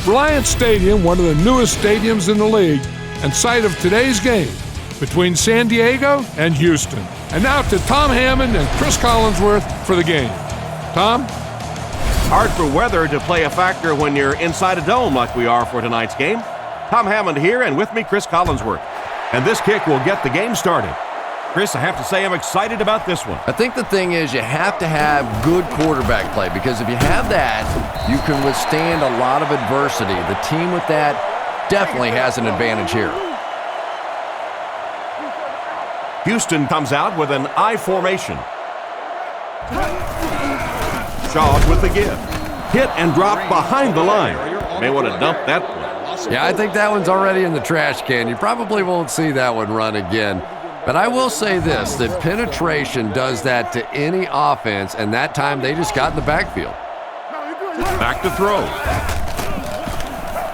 Reliance Stadium, one of the newest stadiums in the league, and site of today's game between San Diego and Houston. And now to Tom Hammond and Chris Collinsworth for the game. Tom? Hard for weather to play a factor when you're inside a dome like we are for tonight's game. Tom Hammond here, and with me, Chris Collinsworth. And this kick will get the game started. Chris, I have to say I'm excited about this one. I think the thing is you have to have good quarterback play, because if you have that, you can withstand a lot of adversity. The team with that definitely has an advantage here. Houston comes out with an I formation. Shaw with the give. Hit and drop behind the line. May want to dump that one. Yeah, I think that one's already in the trash can. You probably won't see that one run again. But I will say this, that penetration does that to any offense, and that time they just got in the backfield. Back to throw.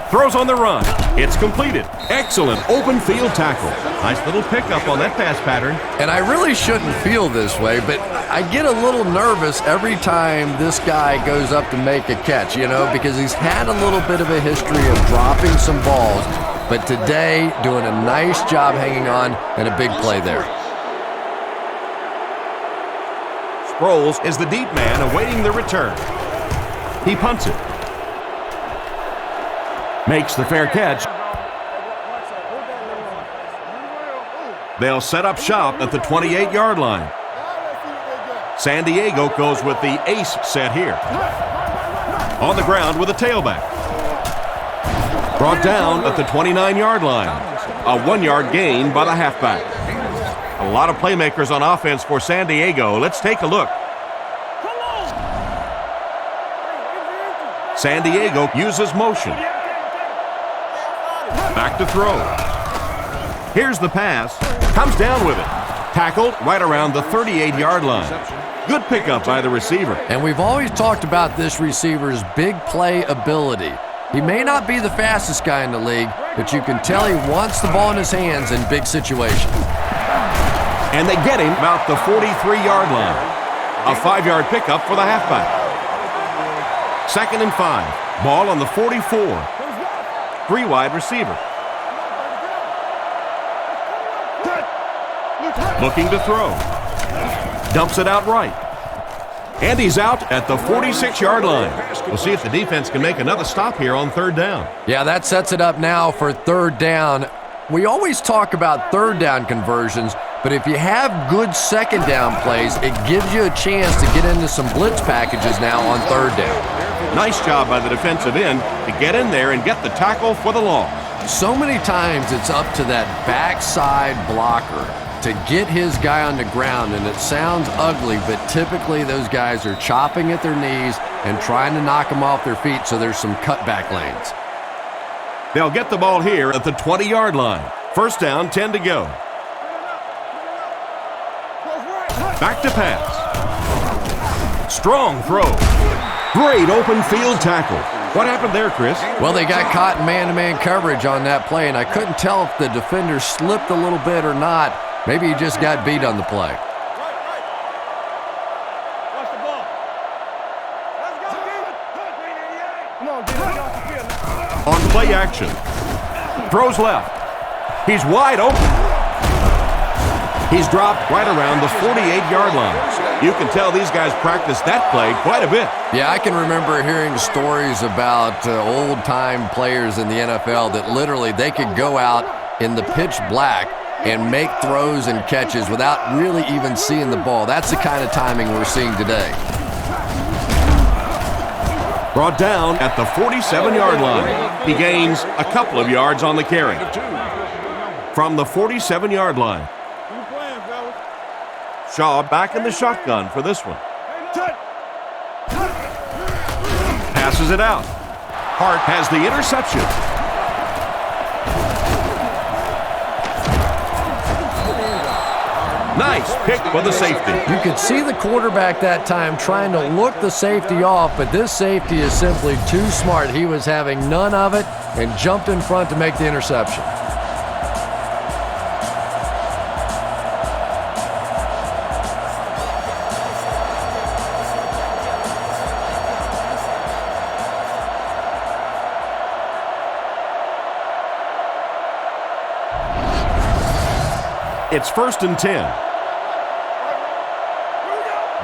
Throws on the run. It's completed. Excellent open field tackle. Nice little pickup on that pass pattern. And I really shouldn't feel this way, but I get a little nervous every time this guy goes up to make a catch, because he's had a little bit of a history of dropping some balls. But today, doing a nice job hanging on and a big play there. Sproles is the deep man awaiting the return. He punts it. Makes the fair catch. They'll set up shop at the 28-yard line. San Diego goes with the ace set here. On the ground with a tailback. Brought down at the 29-yard line. A 1-yard gain by the halfback. A lot of playmakers on offense for San Diego. Let's take a look. San Diego uses motion. Back to throw. Here's the pass. Comes down with it. Tackled right around the 38-yard line. Good pickup by the receiver. And we've always talked about this receiver's big play ability. He may not be the fastest guy in the league, but you can tell he wants the ball in his hands in big situations. And they get him about the 43-yard line. A 5-yard pickup for the halfback. 2nd and 5. Ball on the 44. 3-wide receiver. Looking to throw. Dumps it out right. And he's out at the 46-yard line. We'll see if the defense can make another stop here on 3rd down. Yeah, that sets it up now for 3rd down. We always talk about 3rd down conversions, but if you have good 2nd down plays, it gives you a chance to get into some blitz packages now on 3rd down. Nice job by the defensive end to get in there and get the tackle for the loss. So many times it's up to that backside blocker to get his guy on the ground, and it sounds ugly, but typically those guys are chopping at their knees and trying to knock them off their feet, so there's some cutback lanes. They'll get the ball here at the 20-yard line. 1st down, 10 to go. Back to pass. Strong throw. Great open field tackle. What happened there, Chris? Well, they got caught in man-to-man coverage on that play, and I couldn't tell if the defender slipped a little bit or not. Maybe he just got beat on the play. On play action. Throws left. He's wide open. He's dropped right around the 48-yard line. You can tell these guys practice that play quite a bit. Yeah, I can remember hearing stories about old-time players in the NFL that literally they could go out in the pitch black and make throws and catches without really even seeing the ball. That's the kind of timing we're seeing today. Brought down at the 47-yard line. He gains a couple of yards on the carry. From the 47-yard line. Shaw back in the shotgun for this one. Passes it out. Hart has the interception. Nice pick for the safety. You could see the quarterback that time trying to look the safety off, but this safety is simply too smart. He was having none of it and jumped in front to make the interception. It's 1st and 10.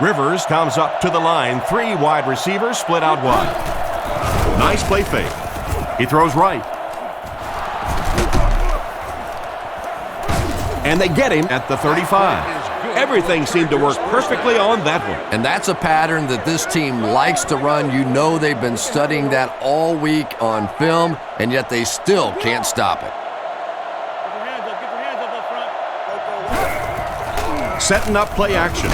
Rivers comes up to the line. 3 wide receivers split out wide. Nice play fake. He throws right. And they get him at the 35. Everything seemed to work perfectly on that one. And that's a pattern that this team likes to run. You know they've been studying that all week on film, and yet they still can't stop it. Setting up play action.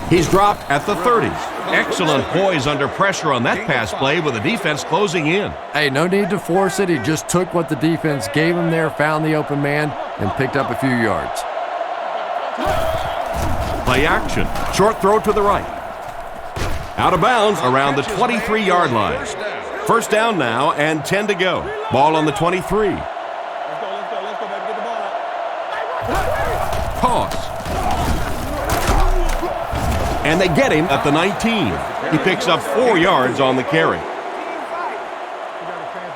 He's dropped at the 30. Excellent poise under pressure on that pass play with the defense closing in. Hey, no need to force it. He just took what the defense gave him there, found the open man, and picked up a few yards. Play action. Short throw to the right. Out of bounds around the 23-yard line. First down now and 10 to go. Ball on the 23. Toss. And they get him at the 19. He picks up 4 yards on the carry.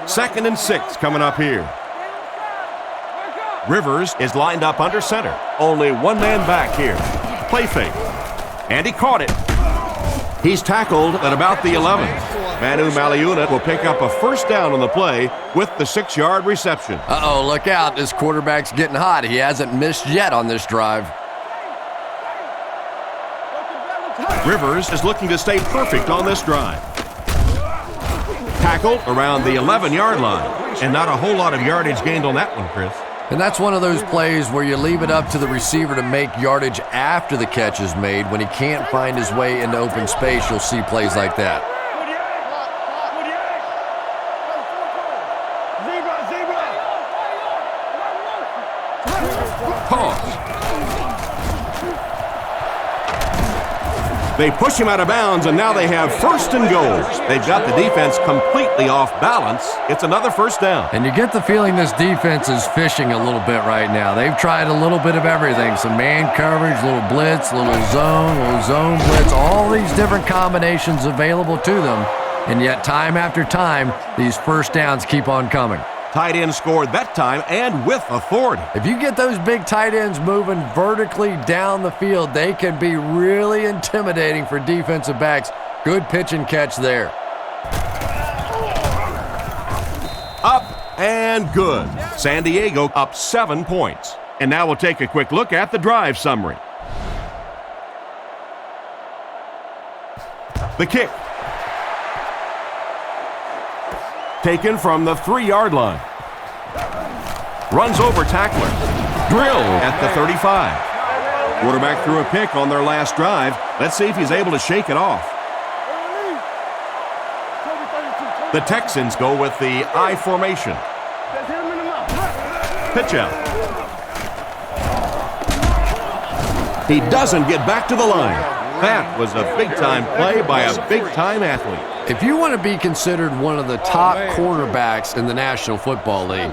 2nd and 6 coming up here. Rivers is lined up under center. Only one man back here. Play fake. And he caught it. He's tackled at about the 11. Manu Maliuna will pick up a first down on the play with the 6-yard reception. Uh-oh, look out. This quarterback's getting hot. He hasn't missed yet on this drive. Rivers is looking to stay perfect on this drive. Tackled around the 11-yard line. And not a whole lot of yardage gained on that one, Chris. And that's one of those plays where you leave it up to the receiver to make yardage after the catch is made. When he can't find his way into open space, you'll see plays like that. They push him out of bounds, and now they have 1st and goal. They've got the defense completely off balance. It's another first down. And you get the feeling this defense is fishing a little bit right now. They've tried a little bit of everything. Some man coverage, little blitz, little zone blitz, all these different combinations available to them. And yet time after time, these first downs keep on coming. Tight end scored that time and with authority. If you get those big tight ends moving vertically down the field, they can be really intimidating for defensive backs. Good pitch and catch there. Up and good. San Diego up 7 points. And now we'll take a quick look at the drive summary. The kick. Taken from the 3-yard line. Runs over tackler. Drilled at the 35. Quarterback threw a pick on their last drive. Let's see if he's able to shake it off. The Texans go with the I formation. Pitch out. He doesn't get back to the line. That was a big-time play by a big-time athlete. If you want to be considered one of the top quarterbacks in the National Football League,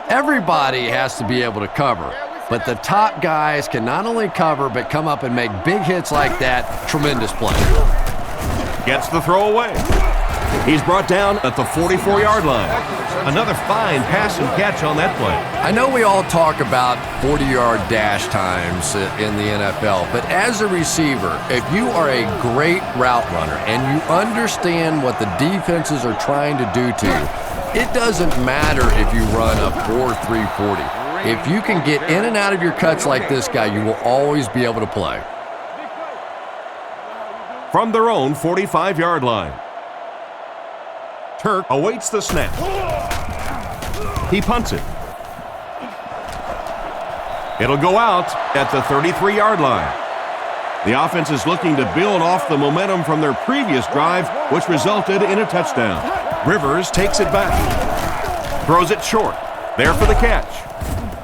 everybody has to be able to cover. But the top guys can not only cover, but come up and make big hits like that. Tremendous play. Gets the throw away. He's brought down at the 44-yard line. Another fine pass and catch on that play. I know we all talk about 40-yard dash times in the NFL, but as a receiver, if you are a great route runner and you understand what the defenses are trying to do to you, it doesn't matter if you run a 4.340. If you can get in and out of your cuts like this guy, you will always be able to play. From their own 45-yard line. Turk awaits the snap. He punts it. It'll go out at the 33-yard line. The offense is looking to build off the momentum from their previous drive, which resulted in a touchdown. Rivers takes it back. Throws it short. There for the catch.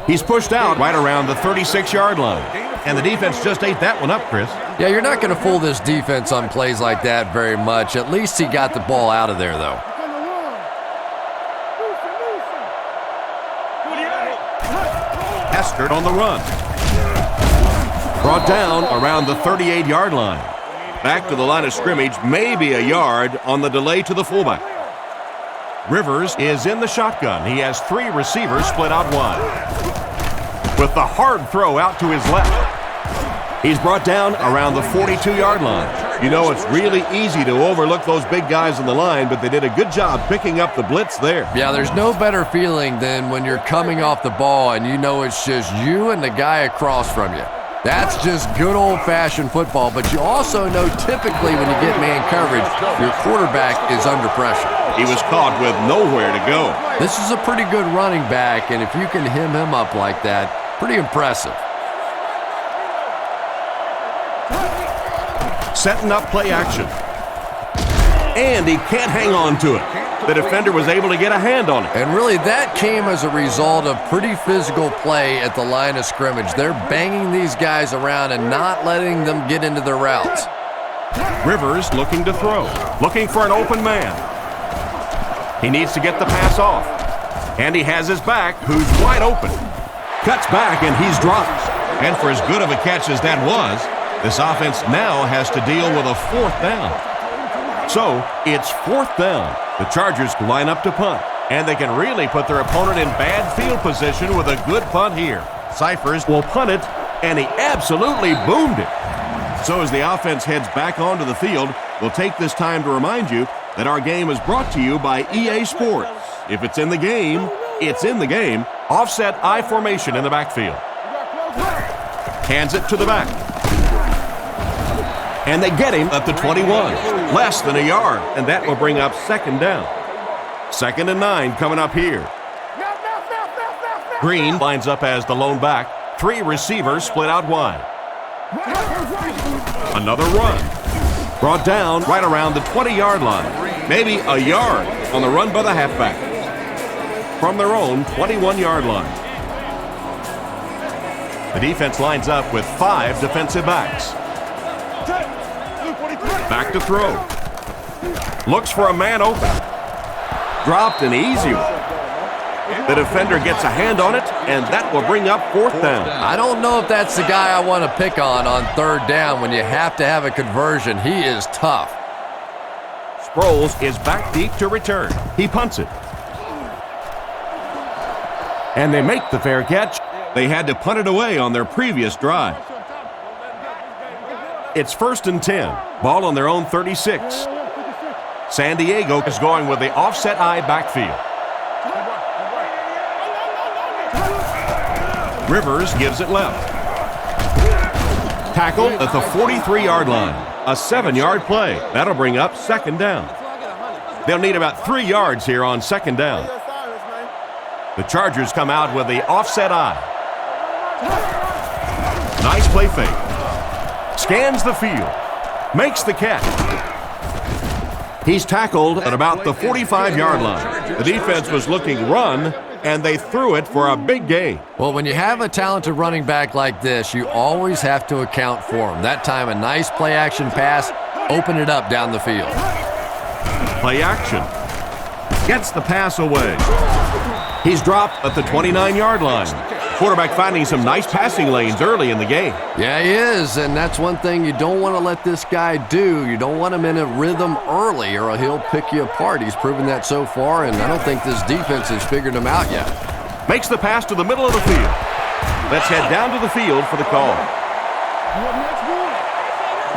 He's pushed out right around the 36-yard line. And the defense just ate that one up, Chris. Yeah, you're not going to fool this defense on plays like that very much. At least he got the ball out of there, though. Heskert on the run. Brought down around the 38-yard line. Back to the line of scrimmage, maybe a yard on the delay to the fullback. Rivers is in the shotgun. He has 3 receivers split out wide. With the hard throw out to his left. He's brought down around the 42-yard line. You know, it's really easy to overlook those big guys on the line, but they did a good job picking up the blitz there. Yeah, there's no better feeling than when you're coming off the ball and you know it's just you and the guy across from you. That's just good old-fashioned football, but you also know typically when you get man coverage, your quarterback is under pressure. He was caught with nowhere to go. This is a pretty good running back, and if you can hem him up like that, pretty impressive. Setting up play action. And he can't hang on to it. The defender was able to get a hand on it. And really, that came as a result of pretty physical play at the line of scrimmage. They're banging these guys around and not letting them get into their routes. Rivers looking to throw. Looking for an open man. He needs to get the pass off. And he has his back, who's wide open. Cuts back, and he's dropped. And for as good of a catch as that was, this offense now has to deal with a 4th down. So, it's 4th down. The Chargers line up to punt, and they can really put their opponent in bad field position with a good punt here. Cyphers will punt it, and he absolutely boomed it. So as the offense heads back onto the field, we'll take this time to remind you that our game is brought to you by EA Sports. If it's in the game, it's in the game. Offset I formation in the backfield. Hands it to the back. And they get him at the 21. Less than a yard, and that will bring up 2nd down. 2nd and 9 coming up here. Green lines up as the lone back. 3 receivers split out wide. Another run. Brought down right around the 20-yard line. Maybe a yard on the run by the halfback. From their own 21-yard line. The defense lines up with 5 defensive backs. Back to throw. Looks for a man open. Dropped an easy one. The defender gets a hand on it, and that will bring up 4th down. I don't know if that's the guy I want to pick on 3rd down when you have to have a conversion. He is tough. Sproles is back deep to return. He punts it. And they make the fair catch. They had to punt it away on their previous drive. It's 1st and 10. Ball on their own 36. San Diego is going with the offset I backfield. Rivers gives it left. Tackle at the 43-yard line. A 7-yard play. That'll bring up 2nd down. They'll need about 3 yards here on 2nd down. The Chargers come out with the offset I. Nice play fake. Scans the field. Makes the catch. He's tackled at about the 45-yard line. The defense was looking run, and they threw it for a big gain. Well, when you have a talented running back like this, you always have to account for him. That time, a nice play-action pass, open it up down the field. Play action. Gets the pass away. He's dropped at the 29-yard line. Quarterback finding some nice passing lanes early in the game. Yeah, he is, and that's one thing you don't want to let this guy do. You don't want him in a rhythm early, or he'll pick you apart. He's proven that so far, and I don't think this defense has figured him out yet. Makes the pass to the middle of the field. Let's head down to the field for the call.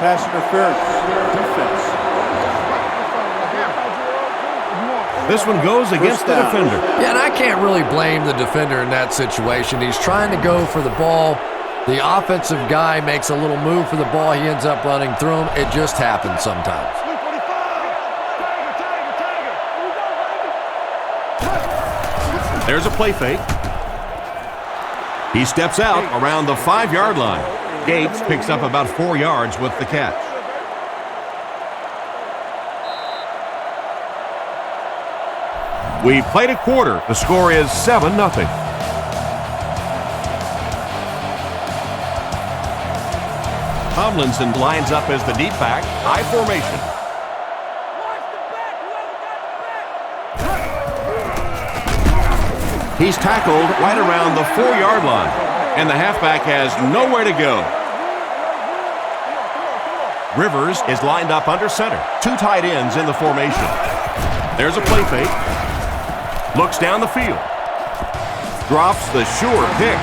Pass interference. Defense. This one goes against the defender. Yeah, and I can't really blame the defender in that situation. He's trying to go for the ball. The offensive guy makes a little move for the ball. He ends up running through him. It just happens sometimes. There's a play fake. He steps out around the 5-yard line. Gates picks up about 4 yards with the catch. We played a quarter. The score is 7-0. Tomlinson lines up as the deep back, high formation. He's tackled right around the 4-yard line, and the halfback has nowhere to go. Rivers is lined up under center. 2 tight ends in the formation. There's a play fake. Looks down the field. Drops the sure pick.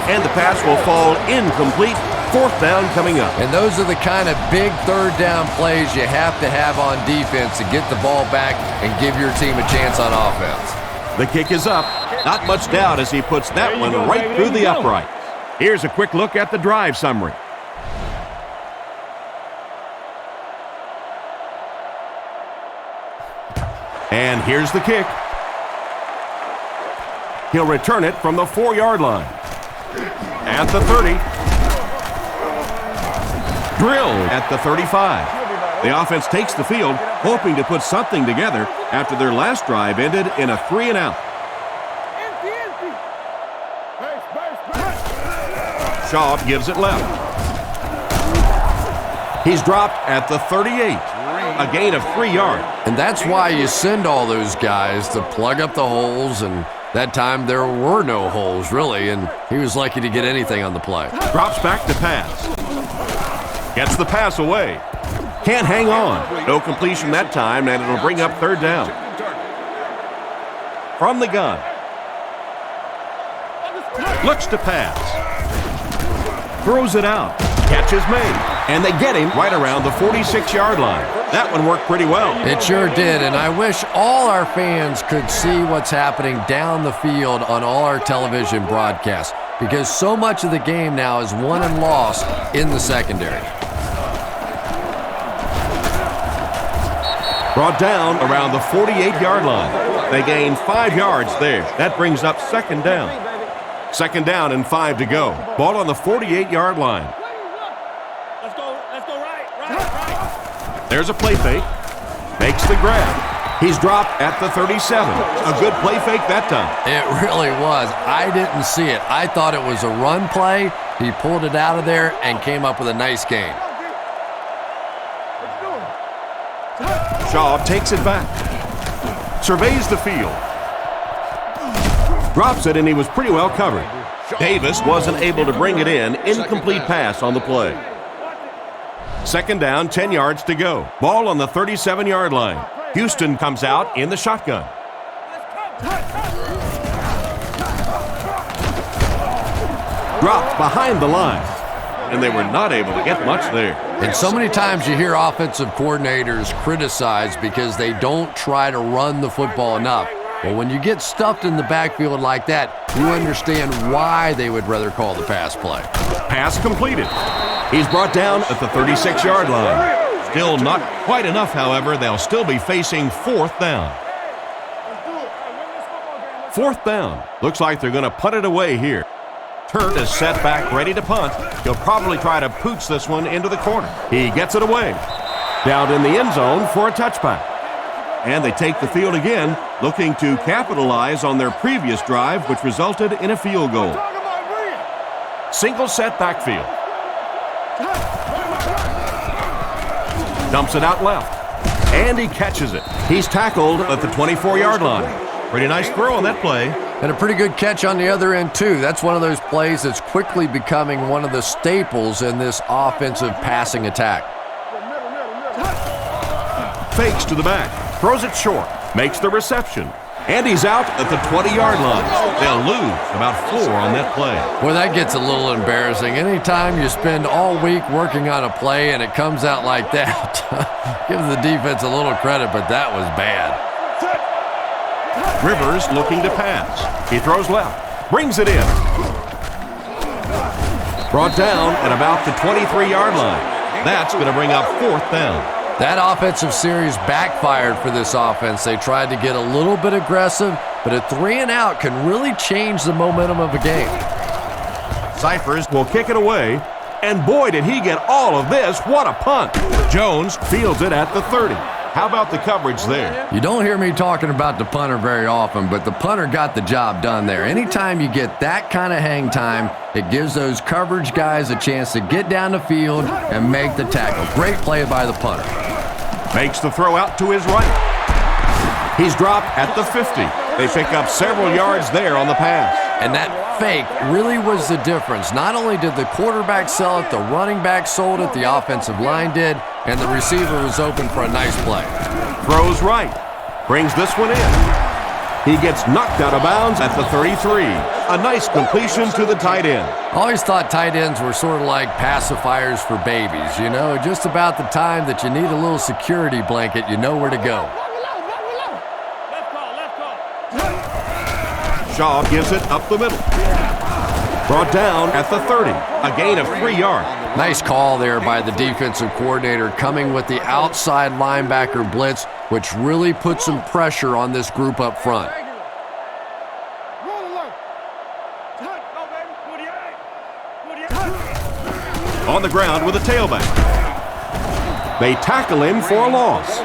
And the pass will fall incomplete. 4th down coming up. And those are the kind of big 3rd down plays you have to have on defense to get the ball back and give your team a chance on offense. The kick is up. Not much doubt as he puts that one right through the upright. Here's a quick look at the drive summary. And here's the kick. He'll return it from the 4-yard line. At the 30. Drilled at the 35. The offense takes the field, hoping to put something together after their last drive ended in a 3-and-out. Shaw gives it left. He's dropped at the 38. A gain of 3 yards. And that's why you send all those guys to plug up the holes, and that time there were no holes, really, and he was lucky to get anything on the play. Drops back to pass. Gets the pass away. Can't hang on. No completion that time, and it'll bring up 3rd down. From the gun. Looks to pass. Throws it out. Catch is made. And they get him right around the 46-yard line. That one worked pretty well. It sure did, and I wish all our fans could see what's happening down the field on all our television broadcasts, because so much of the game now is won and lost in the secondary. Brought down around the 48-yard line. They gain 5 yards there. That brings up 2nd down. 2nd down and 5 to go. Ball on the 48-yard line. There's a play fake. Makes the grab. He's dropped at the 37. A good play fake that time. It really was. I didn't see it. I thought it was a run play. He pulled it out of there and came up with a nice gain. Shaw takes it back. Surveys the field. Drops it, and he was pretty well covered. Davis wasn't able to bring it in. Incomplete pass on the play. 2nd down, 10 yards to go. Ball on the 37-yard line. Houston comes out in the shotgun. Dropped behind the line, and they were not able to get much there. And so many times you hear offensive coordinators criticized because they don't try to run the football enough. Well, when you get stuffed in the backfield like that, you understand why they would rather call the pass play. Pass completed. He's brought down at the 36-yard line. Still not quite enough, however. They'll still be facing 4th down. 4th down. Looks like they're going to punt it away here. Turt is set back, ready to punt. He'll probably try to pooch this one into the corner. He gets it away. Down in the end zone for a touchback. And they take the field again, looking to capitalize on their previous drive, which resulted in a field goal. Single set backfield. Dumps it out left. And he catches it. He's tackled at the 24-yard line. Pretty nice throw on that play. And a pretty good catch on the other end, too. That's one of those plays that's quickly becoming one of the staples in this offensive passing attack. Fakes to the back. Throws it short. Makes the reception. And he's out at the 20-yard line. They'll lose about 4 on that play. Well, that gets a little embarrassing. Anytime you spend all week working on a play and it comes out like that, give the defense a little credit, but that was bad. Rivers looking to pass. He throws left. Brings it in. Brought down at about the 23-yard line. That's going to bring up 4th down. That offensive series backfired for this offense. They tried to get a little bit aggressive, but a 3-and-out can really change the momentum of a game. Cyphers will kick it away, and boy, did he get all of this. What a punt. Jones fields it at the 30. How about the coverage there? You don't hear me talking about the punter very often, but the punter got the job done there. Anytime you get that kind of hang time, it gives those coverage guys a chance to get down the field and make the tackle. Great play by the punter. Makes the throw out to his right. He's dropped at the 50. They pick up several yards there on the pass. And that fake really was the difference. Not only did the quarterback sell it, the running back sold it, the offensive line did, and the receiver was open for a nice play. Throws right. Brings this one in. He gets knocked out of bounds at the 33. A nice completion to the tight end. I always thought tight ends were sort of like pacifiers for babies. You know, just about the time that you need a little security blanket, you know where to go. Shaw gives it up the middle. Brought down at the 30. A gain of 3 yards. Nice call there by the defensive coordinator, coming with the outside linebacker blitz, which really put some pressure on this group up front. On the ground with a tailback. They tackle him for a loss.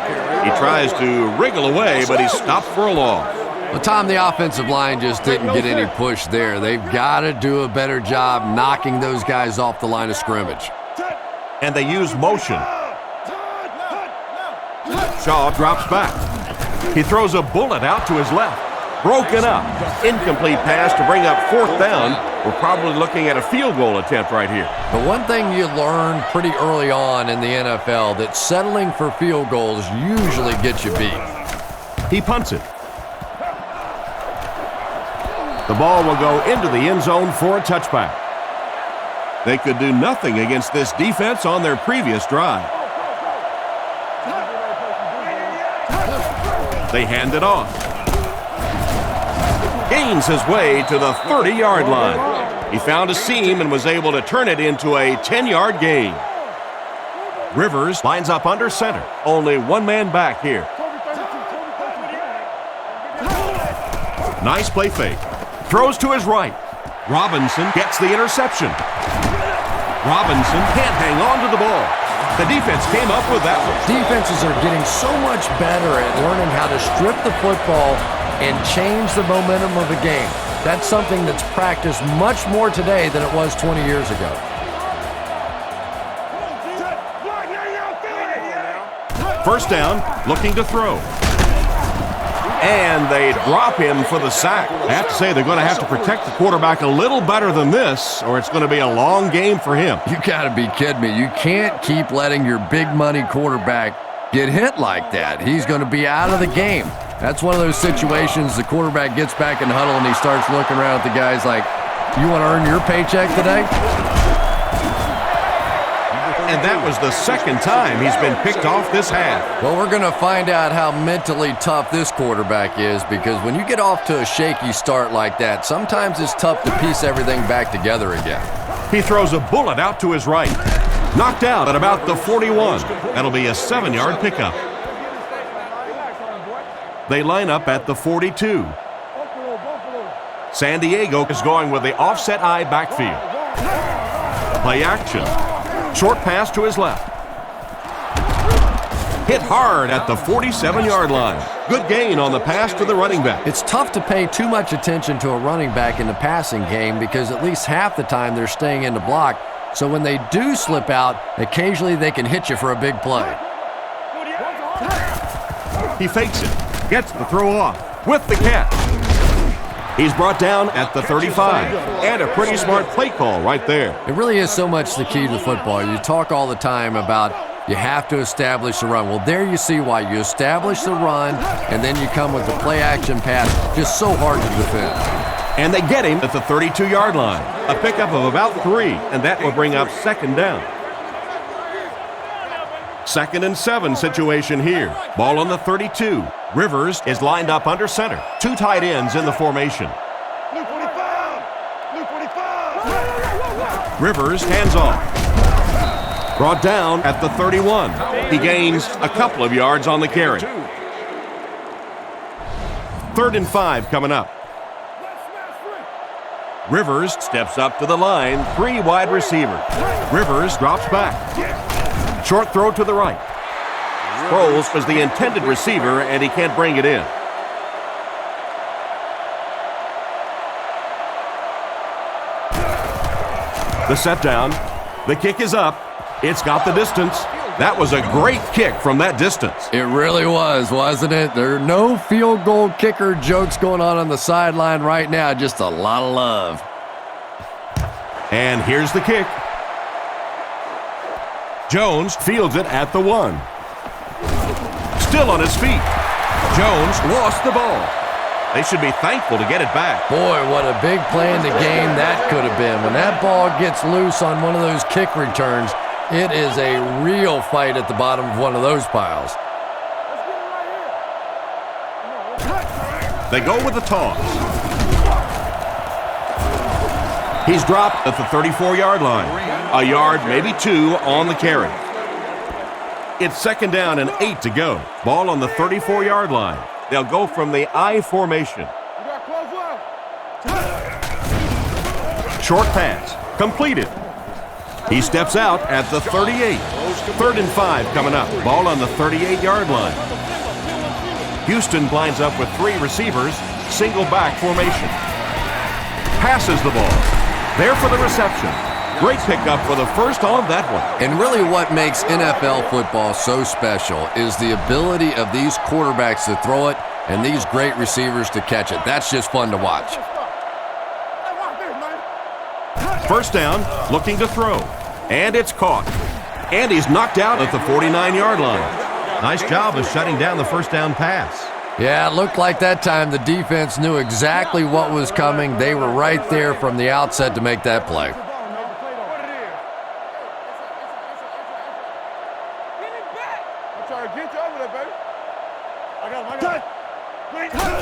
He tries to wriggle away, but he's stopped for a loss. Well, Tom, the offensive line just didn't get any push there. They've got to do a better job knocking those guys off the line of scrimmage. And they use motion. Shaw drops back. He throws a bullet out to his left. Broken up. Incomplete pass to bring up 4th down. We're probably looking at a field goal attempt right here. The one thing you learn pretty early on in the NFL, that settling for field goals usually gets you beat. He punts it. The ball will go into the end zone for a touchback. They could do nothing against this defense on their previous drive. They hand it off. Gains his way to the 30-yard line. He found a seam and was able to turn it into a 10-yard gain. Rivers lines up under center. Only one man back here. Nice play fake. Throws to his right. Robinson gets the interception. Robinson can't hang on to the ball. The defense came up with that one. Defenses are getting so much better at learning how to strip the football and change the momentum of a game. That's something that's practiced much more today than it was 20 years ago. First down, looking to throw. And they drop him for the sack. I have to say, they're going to have to protect the quarterback a little better than this, or it's going to be a long game for him. You got to be kidding me. You can't keep letting your big money quarterback get hit like that. He's going to be out of the game. That's one of those situations the quarterback gets back in the huddle and he starts looking around at the guys like, you want to earn your paycheck today? And that was the second time he's been picked off this half. Well, we're going to find out how mentally tough this quarterback is, because when you get off to a shaky start like that, sometimes it's tough to piece everything back together again. He throws a bullet out to his right. Knocked out at about the 41. That'll be a 7-yard pickup. They line up at the 42. San Diego is going with the offset eye backfield. Play action. Short pass to his left. Hit hard at the 47-yard line. Good gain on the pass to the running back. It's tough to pay too much attention to a running back in the passing game, because at least half the time they're staying in the block. So when they do slip out, occasionally they can hit you for a big play. He fakes it. Gets the throw off with the catch. He's brought down at the 35. And a pretty smart play call right there. It really is so much the key to football. You talk all the time about you have to establish the run. Well, there you see why. You establish the run, and then you come with the play-action pass. Just so hard to defend. And they get him at the 32-yard line. A pickup of about 3, and that will bring up second down. 2nd and 7 situation here. Ball on the 32. Rivers is lined up under center. 2 tight ends in the formation. Rivers hands off. Brought down at the 31. He gains a couple of yards on the carry. 3rd and 5 coming up. Rivers steps up to the line. 3 wide receivers. Rivers drops back. Short throw to the right. Sproles was the intended receiver, and he can't bring it in. The set down. The kick is up. It's got the distance. That was a great kick from that distance. It really was, wasn't it? There are no field goal kicker jokes going on the sideline right now. Just a lot of love. And here's the kick. Jones fields it at the 1. Still on his feet. Jones lost the ball. They should be thankful to get it back. Boy, what a big play in the game that could have been. When that ball gets loose on one of those kick returns, it is a real fight at the bottom of one of those piles. They go with the toss. He's dropped at the 34-yard line. A yard, maybe 2 on the carry. It's second down and 8 to go. Ball on the 34-yard line. They'll go from the I formation. Short pass, completed. He steps out at the 38. 3rd and 5 coming up. Ball on the 38-yard line. Houston lines up with 3 receivers, single back formation. Passes the ball. There for the reception. Great pickup for the first on that one. And really what makes NFL football so special is the ability of these quarterbacks to throw it and these great receivers to catch it. That's just fun to watch. First down, looking to throw. And it's caught. And he's knocked out at the 49-yard line. Nice job of shutting down the first down pass. Yeah, it looked like that time the defense knew exactly what was coming. They were right there from the outset to make that play.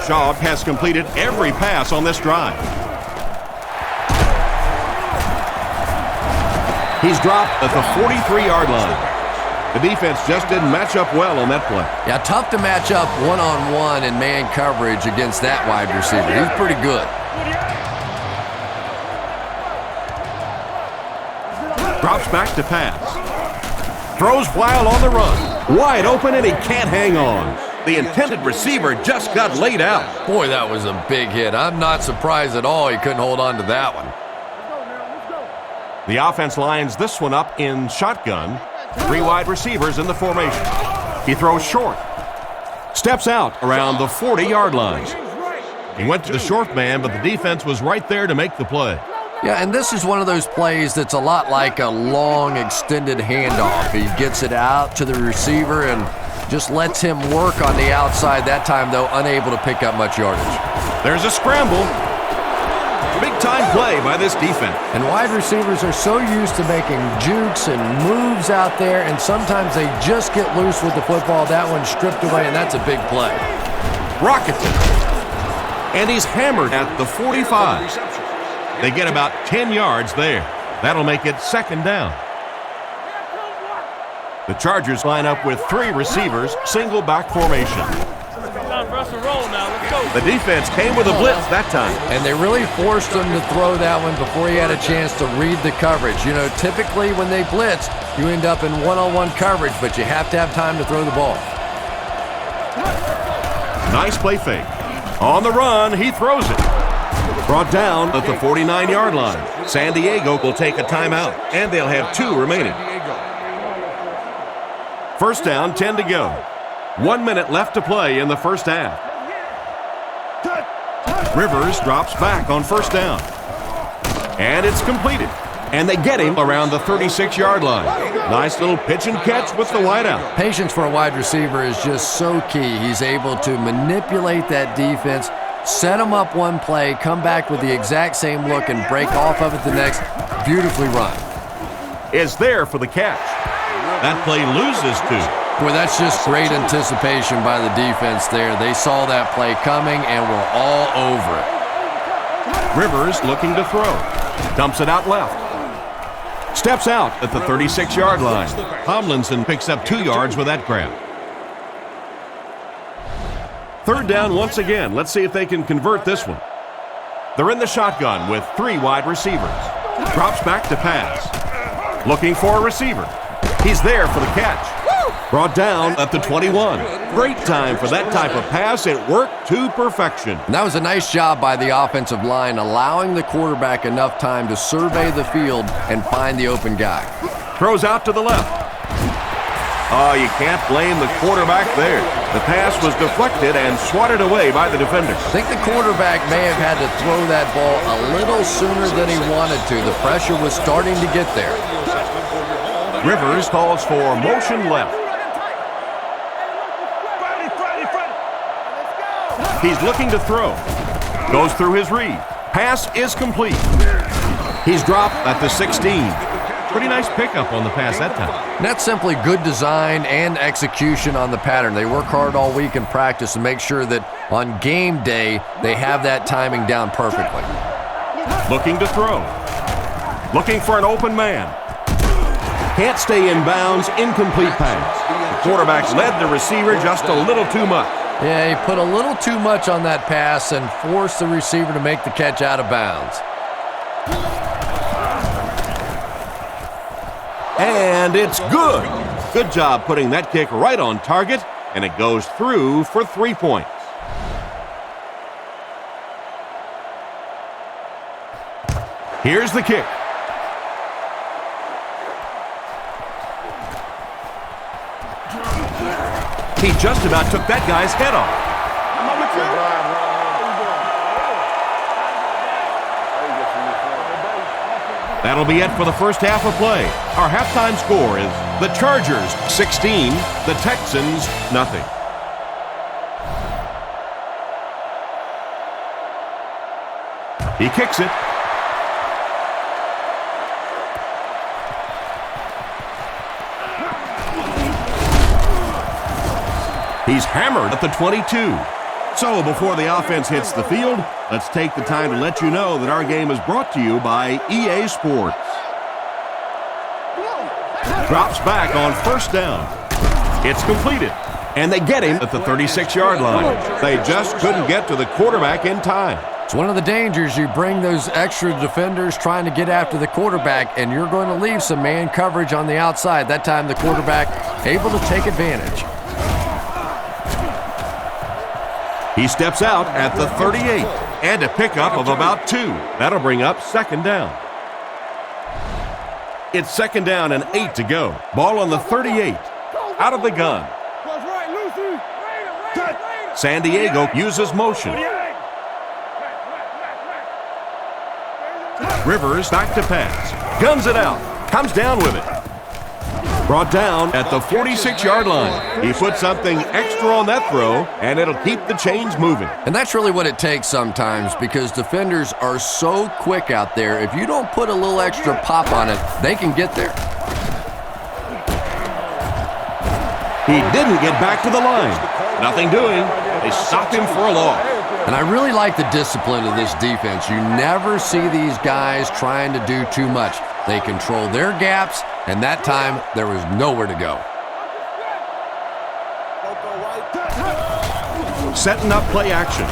Schaub has completed every pass on this drive. He's dropped at the 43-yard line. The defense just didn't match up well on that play. Yeah, tough to match up one-on-one in man coverage against that wide receiver. He's pretty good. Drops back to pass. Throws while on the run. Wide open, and he can't hang on. The intended receiver just got laid out. Boy, that was a big hit. I'm not surprised at all he couldn't hold on to that one. The offense lines this one up in shotgun. 3 wide receivers in the formation. He throws short. Steps out around the 40-yard line. He went to the short man, but the defense was right there to make the play. Yeah, and this is one of those plays that's a lot like a long, extended handoff. He gets it out to the receiver and just lets him work on the outside. That time, though, unable to pick up much yardage. There's a scramble. Big-time play by this defense. And wide receivers are so used to making jukes and moves out there, and sometimes they just get loose with the football. That one's stripped away, and that's a big play. Rocketed. And he's hammered at the 45. They get about 10 yards there. That'll make it second down. The Chargers line up with 3 receivers, single back formation. The defense came with a blitz that time. And they really forced him to throw that one before he had a chance to read the coverage. You know, typically when they blitz, you end up in one-on-one coverage, but you have to have time to throw the ball. Nice play fake. On the run, he throws it. Brought down at the 49-yard line. San Diego will take a timeout, and they'll have 2 remaining. First down, 10 to go. 1 minute left to play in the first half. Rivers drops back on first down. And it's completed. And they get him around the 36-yard line. Nice little pitch and catch with the wideout. Patience for a wide receiver is just so key. He's able to manipulate that defense, set him up one play, come back with the exact same look, and break off of it the next. Beautifully run. Is there for the catch. That play loses 2. Boy, that's just great anticipation by the defense there. They saw that play coming and were all over it. Rivers looking to throw. Dumps it out left. Steps out at the 36-yard line. Tomlinson picks up 2 yards with that grab. Third down once again. Let's see if they can convert this one. They're in the shotgun with 3 wide receivers. Drops back to pass. Looking for a receiver. He's there for the catch. Brought down at the 21. Great time for that type of pass. It worked to perfection. And that was a nice job by the offensive line, allowing the quarterback enough time to survey the field and find the open guy. Throws out to the left. Oh, you can't blame the quarterback there. The pass was deflected and swatted away by the defenders. I think the quarterback may have had to throw that ball a little sooner than he wanted to. The pressure was starting to get there. Rivers calls for motion left. He's looking to throw. Goes through his read. Pass is complete. He's dropped at the 16. Pretty nice pickup on the pass that time. And that's simply good design and execution on the pattern. They work hard all week in practice to make sure that on game day they have that timing down perfectly. Looking to throw. Looking for an open man. Can't stay in bounds. Incomplete pass. The quarterback led the receiver just a little too much. Yeah, he put a little too much on that pass and forced the receiver to make the catch out of bounds. And it's good. Good job putting that kick right on target, and it goes through for 3 points. Here's the kick. He just about took that guy's head off. That'll be it for the first half of play. Our halftime score is the Chargers 16, the Texans nothing. He kicks it. He's hammered at the 22. So before the offense hits the field, let's take the time to let you know that our game is brought to you by EA Sports. Drops back on first down. It's completed. And they get him at the 36-yard line. They just couldn't get to the quarterback in time. It's one of the dangers. You bring those extra defenders trying to get after the quarterback, and you're going to leave some man coverage on the outside. That time the quarterback able to take advantage. He steps out at the 38 and a pickup of about 2. That'll bring up second down. It's second down and 8 to go. Ball on the 38. Out of the gun. San Diego uses motion. Rivers back to pass. Guns it out. Comes down with it. Brought down at the 46-yard line. He put something extra on that throw, and it'll keep the chains moving. And that's really what it takes sometimes, because defenders are so quick out there. If you don't put a little extra pop on it, they can get there. He didn't get back to the line. Nothing doing. They stopped him for a loss. And I really like the discipline of this defense. You never see these guys trying to do too much. They control their gaps, and that time there was nowhere to go. Setting up play action.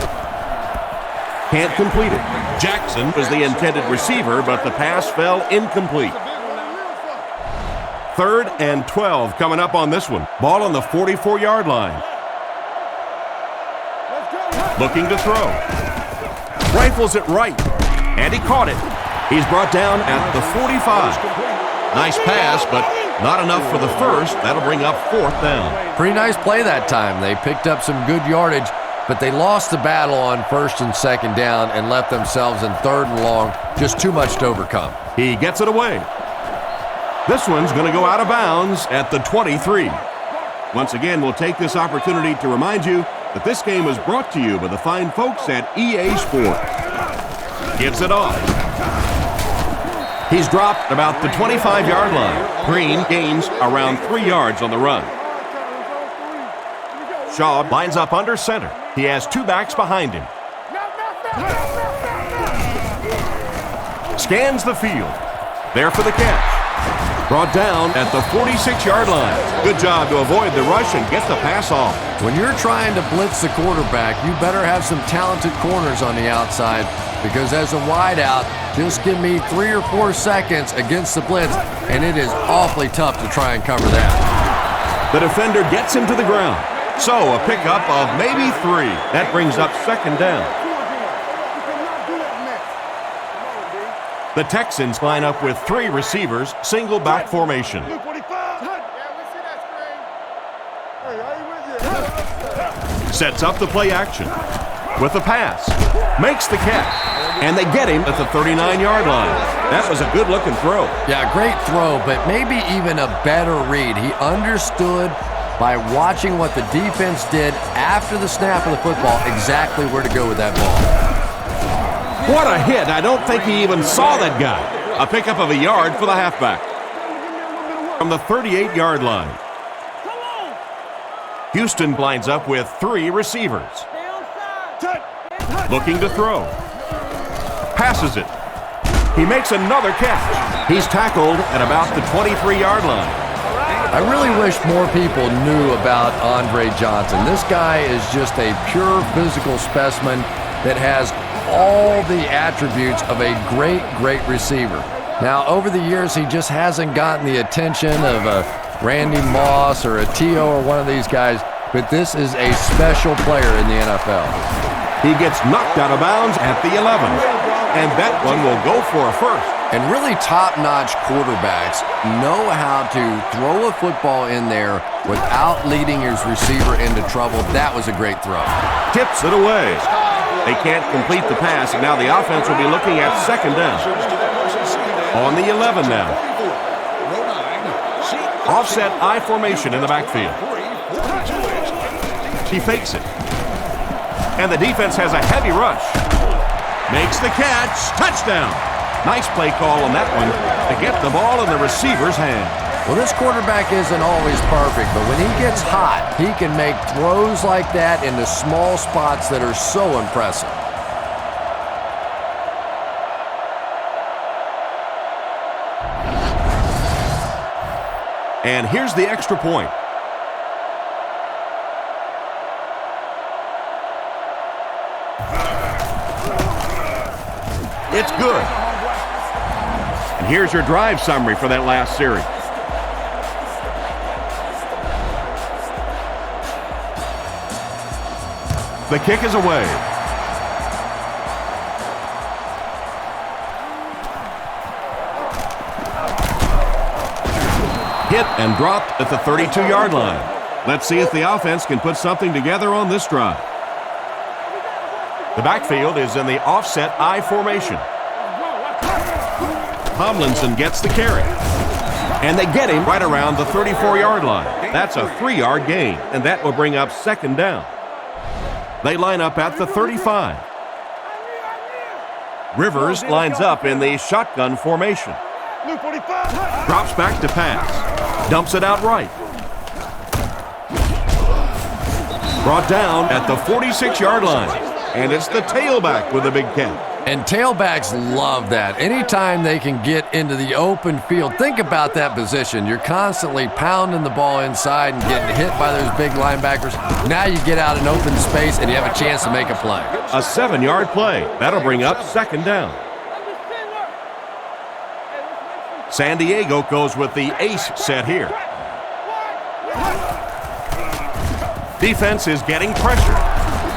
Can't complete it. Jackson was the intended receiver, but the pass fell incomplete. 3rd and 12 coming up on this one. Ball on the 44-yard line. Looking to throw. Rifles it right, and he caught it. He's brought down at the 45. Nice pass, but not enough for the first. That'll bring up 4th down. Pretty nice play that time. They picked up some good yardage, but they lost the battle on 1st and 2nd down and left themselves in 3rd and long. Just too much to overcome. He gets it away. This one's going to go out of bounds at the 23. Once again, we'll take this opportunity to remind you that this game is brought to you by the fine folks at EA Sports. Gives it off. He's dropped about the 25-yard line. Green gains around 3 yards on the run. Shaw lines up under center. He has 2 backs behind him. Scans the field. There for the catch. Brought down at the 46-yard line. Good job to avoid the rush and get the pass off. When you're trying to blitz the quarterback, you better have some talented corners on the outside, because as a wideout, just give me 3 or 4 seconds against the blitz, and it is awfully tough to try and cover that. The defender gets him to the ground. So a pickup of maybe 3. That brings up second down. The Texans line up with 3 receivers, single back formation. Sets up the play action with the pass, makes the catch, and they get him at the 39-yard line. That was a good-looking throw. Yeah, great throw, but maybe even a better read. He understood by watching what the defense did after the snap of the football exactly where to go with that ball. What a hit. I don't think he even saw that guy. A pickup of a yard for the halfback. From the 38-yard line. Houston lines up with 3 receivers. Looking to throw. Passes it. He makes another catch. He's tackled at about the 23-yard line. I really wish more people knew about Andre Johnson. This guy is just a pure physical specimen that has all the attributes of a great, great receiver. Now, over the years, he just hasn't gotten the attention of a Randy Moss or a T.O. or one of these guys, but this is a special player in the NFL. He gets knocked out of bounds at the 11, and that one will go for a first. And really top-notch quarterbacks know how to throw a football in there without leading his receiver into trouble. That was a great throw. Tips it away. They can't complete the pass, and now the offense will be looking at second down. On the 11 now. Offset I formation in the backfield. He fakes it. And the defense has a heavy rush. Makes the catch. Touchdown. Nice play call on that one to get the ball in the receiver's hand. Well, this quarterback isn't always perfect, but when he gets hot, he can make throws like that into small spots that are so impressive. And here's the extra point. It's good. And here's your drive summary for that last series. The kick is away. Hit and dropped at the 32-yard line. Let's see if the offense can put something together on this drive. The backfield is in the offset I formation. Tomlinson gets the carry. And they get him right around the 34-yard line. That's a 3-yard gain, and that will bring up second down. They line up at the 35. Rivers lines up in the shotgun formation. Drops back to pass. Dumps it out right. Brought down at the 46-yard line. And it's the tailback with a big catch. And tailbacks love that. Anytime they can get into the open field, think about that position. You're constantly pounding the ball inside and getting hit by those big linebackers. Now you get out in open space and you have a chance to make a play. A 7-yard play. That'll bring up second down. San Diego goes with the ace set here. Defense is getting pressure.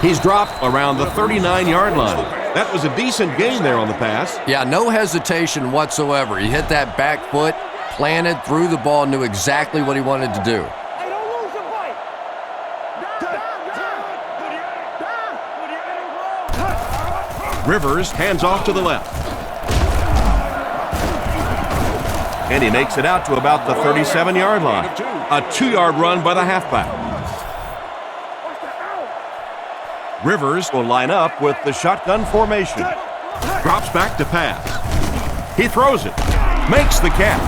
He's dropped around the 39-yard line. That was a decent gain there on the pass. Yeah, no hesitation whatsoever. He hit that back foot, planted, threw the ball, knew exactly what he wanted to do. Rivers hands off to the left. And he makes it out to about the 37-yard line. A 2-yard run by the halfback. Rivers will line up with the shotgun formation. Drops back to pass. He throws it. Makes the catch.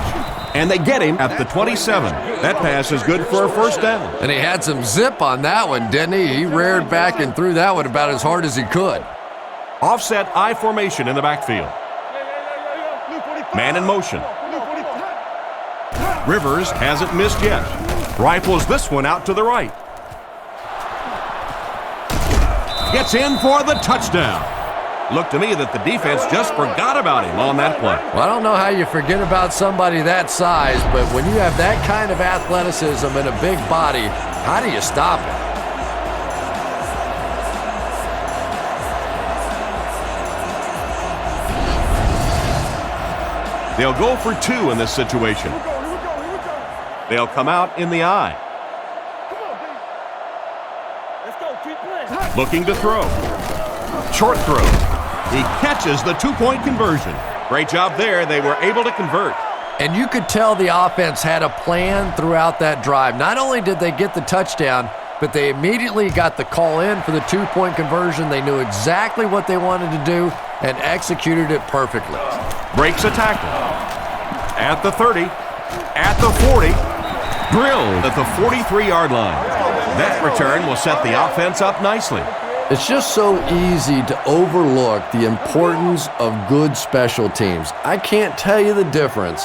And they get him at the 27. That pass is good for a first down. And he had some zip on that one, didn't he? He reared back and threw that one about as hard as he could. Offset I formation in the backfield. Man in motion. Rivers hasn't missed yet. Rifles this one out to the right. Gets in for the touchdown. Looked to me that the defense just forgot about him on that play. Well, I don't know how you forget about somebody that size, but when you have that kind of athleticism and a big body, how do you stop it? They'll go for 2 in this situation. They'll come out in the eye. Looking to throw. Short throw. He catches the 2-point conversion. Great job there. They were able to convert. And you could tell the offense had a plan throughout that drive. Not only did they get the touchdown, but they immediately got the call in for the 2-point conversion. They knew exactly what they wanted to do and executed it perfectly. Breaks a tackle. At the 30. At the 40. Drilled at the 43-yard line. That return will set the offense up nicely. It's just so easy to overlook the importance of good special teams. I can't tell you the difference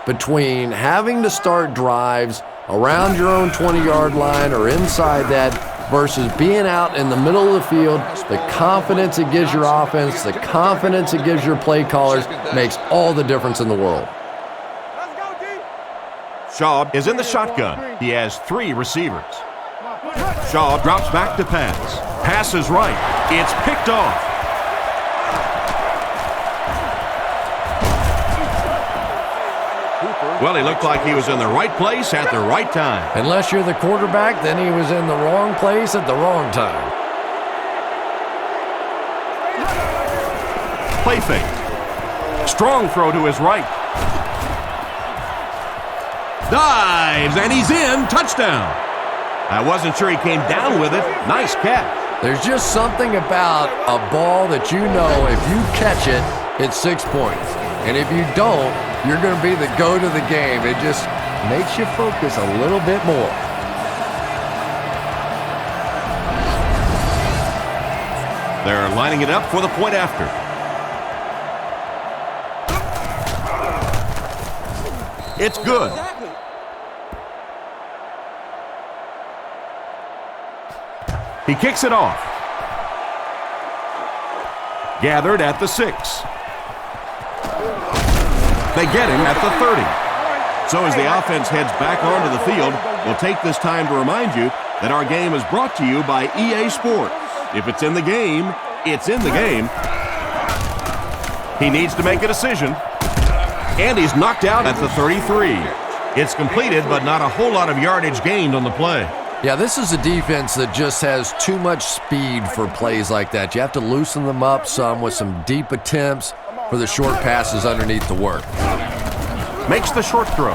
between having to start drives around your own 20-yard line or inside that versus being out in the middle of the field. The confidence it gives your offense, the confidence it gives your play callers makes all the difference in the world. Shaw is in the shotgun. He has 3 receivers. Shaw drops back to pass. Pass is right. It's picked off. Well, he looked like he was in the right place at the right time. Unless you're the quarterback, then he was in the wrong place at the wrong time. Play fake. Strong throw to his right. Dives, and he's in. Touchdown. I wasn't sure he came down with it. Nice catch. There's just something about a ball that you know if you catch it, it's 6 points. And if you don't, you're going to be the goat of the game. It just makes you focus a little bit more. They're lining it up for the point after. It's good. He kicks it off. Gathered at the 6. They get him at the 30. So as the offense heads back onto the field, we'll take this time to remind you that our game is brought to you by EA Sports. If it's in the game, it's in the game. He needs to make a decision. And he's knocked out at the 33. It's completed, but not a whole lot of yardage gained on the play. Yeah, this is a defense that just has too much speed for plays like that. You have to loosen them up some with some deep attempts for the short passes underneath the work. Makes the short throw.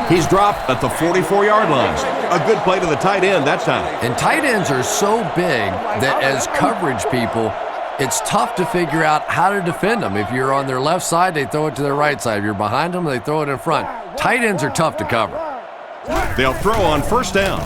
He's dropped at the 44-yard line. A good play to the tight end that time. And tight ends are so big that as coverage people, it's tough to figure out how to defend them. If you're on their left side, they throw it to their right side. If you're behind them, they throw it in front. Tight ends are tough to cover. They'll throw on first down.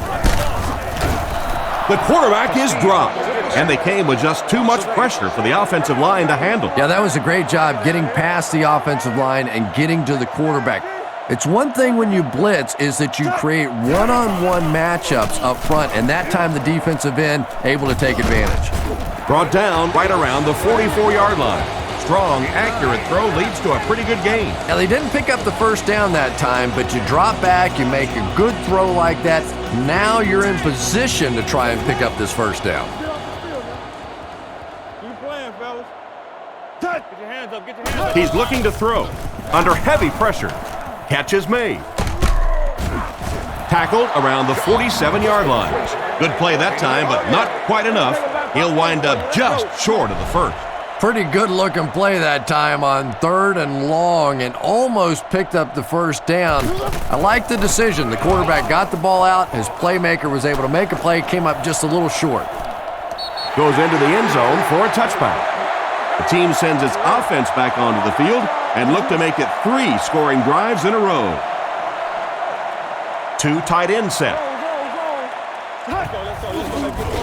The quarterback is dropped, and they came with just too much pressure for the offensive line to handle. Yeah, that was a great job getting past the offensive line and getting to the quarterback. It's one thing when you blitz is that you create one-on-one matchups up front, and that time the defensive end able to take advantage. Brought down right around the 44-yard line. Strong, accurate throw leads to a pretty good gain. Now, they didn't pick up the first down that time, but you drop back, you make a good throw like that. Now you're in position to try and pick up this first down. Keep playing, fellas. Get your hands up, get your hands up. He's looking to throw. Under heavy pressure. Catch is made. Tackled around the 47-yard line. Good play that time, but not quite enough. He'll wind up just short of the first. Pretty good-looking play that time on 3rd and long and almost picked up the first down. I like the decision. The quarterback got the ball out. His playmaker was able to make a play, came up just a little short. Goes into the end zone for a touchback. The team sends its offense back onto the field and look to make it 3 scoring drives in a row. 2 tight end set.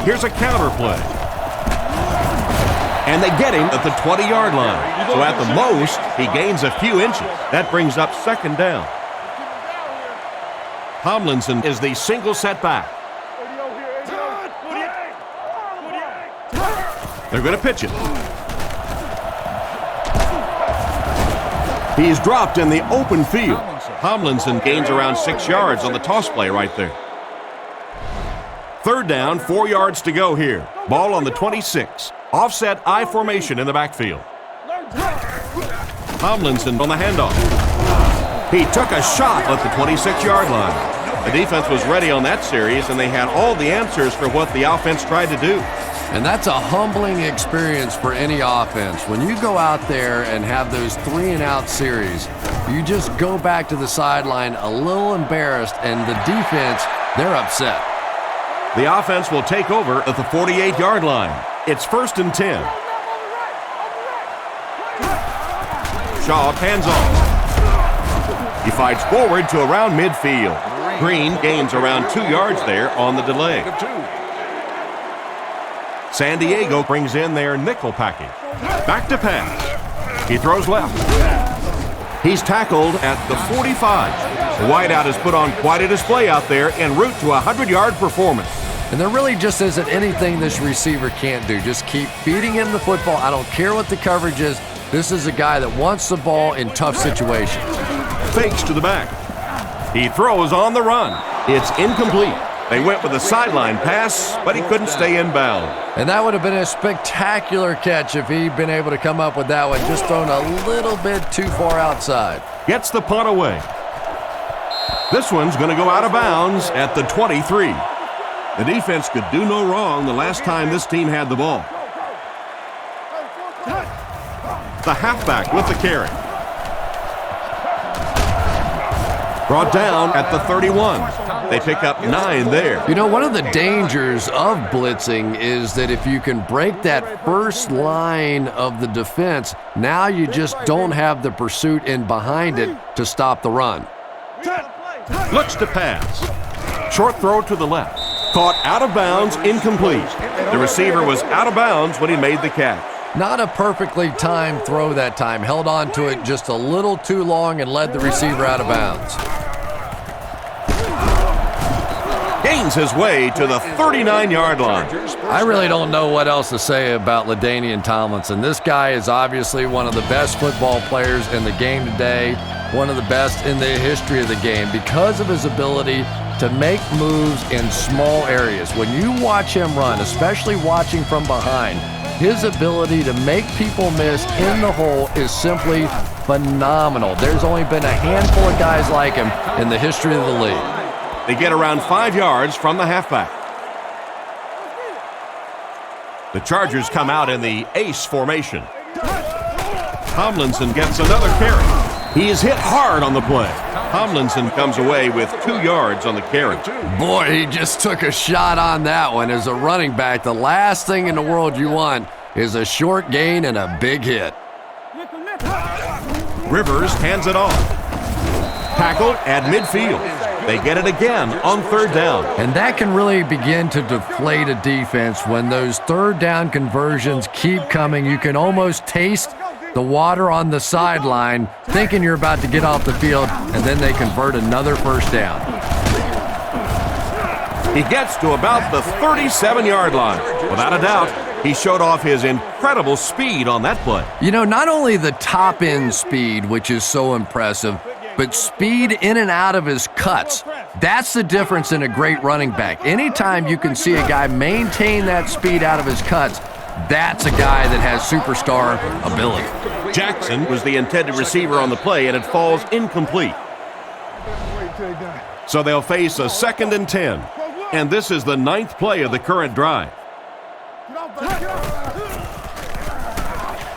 Here's a counter play. And they get him at the 20-yard line. So at the most, he gains a few inches. That brings up second down. Tomlinson is the single setback. They're going to pitch it. He's dropped in the open field. Tomlinson gains around 6 yards on the toss play right there. 3rd down, 4 yards to go here. Ball on the 26. Offset I formation in the backfield. Tomlinson on the handoff. He took a shot at the 26-yard line. The defense was ready on that series, and they had all the answers for what the offense tried to do. And that's a humbling experience for any offense. When you go out there and have those 3-and-out series, you just go back to the sideline a little embarrassed, and the defense, they're upset. The offense will take over at the 48-yard line. It's 1st and 10. Shaw hands off. He fights forward to around midfield. Green gains around 2 yards there on the delay. San Diego brings in their nickel package. Back to pass. He throws left. He's tackled at the 45. The wideout has put on quite a display out there en route to a 100-yard performance. And there really just isn't anything this receiver can't do. Just keep feeding him the football. I don't care what the coverage is. This is a guy that wants the ball in tough situations. Fakes to the back. He throws on the run. It's incomplete. They went with a sideline pass, but he couldn't stay in bounds. And that would have been a spectacular catch if he'd been able to come up with that one, just thrown a little bit too far outside. Gets the punt away. This one's going to go out of bounds at the 23. The defense could do no wrong the last time this team had the ball. The halfback with the carry. Brought down at the 31. They pick up 9 there. You know, one of the dangers of blitzing is that if you can break that first line of the defense, now you just don't have the pursuit in behind it to stop the run. Looks to pass. Short throw to the left. Caught out of bounds, incomplete. The receiver was out of bounds when he made the catch. Not a perfectly timed throw that time. Held on to it just a little too long and led the receiver out of bounds. Gains his way to the 39-yard line. I really don't know what else to say about LaDainian Tomlinson. This guy is obviously one of the best football players in the game today, one of the best in the history of the game because of his ability to make moves in small areas. When you watch him run, especially watching from behind, his ability to make people miss in the hole is simply phenomenal. There's only been a handful of guys like him in the history of the league. They get around 5 yards from the halfback. The Chargers come out in the ace formation. Tomlinson gets another carry. He is hit hard on the play. Tomlinson comes away with 2 yards on the carry. Boy, he just took a shot on that one. As a running back, the last thing in the world you want is a short gain and a big hit. Rivers hands it off. Tackled at midfield. They get it again on 3rd down. And that can really begin to deflate a defense when those 3rd down conversions keep coming. You can almost taste the water on the sideline, thinking you're about to get off the field, and then they convert another 1st down. He gets to about the 37-yard line. Without a doubt, he showed off his incredible speed on that play. You know, not only the top-end speed, which is so impressive, but speed in and out of his cuts. That's the difference in a great running back. Anytime you can see a guy maintain that speed out of his cuts, that's a guy that has superstar ability. Jackson was the intended receiver on the play, and it falls incomplete. So they'll face a 2nd and 10. And this is the 9th play of the current drive.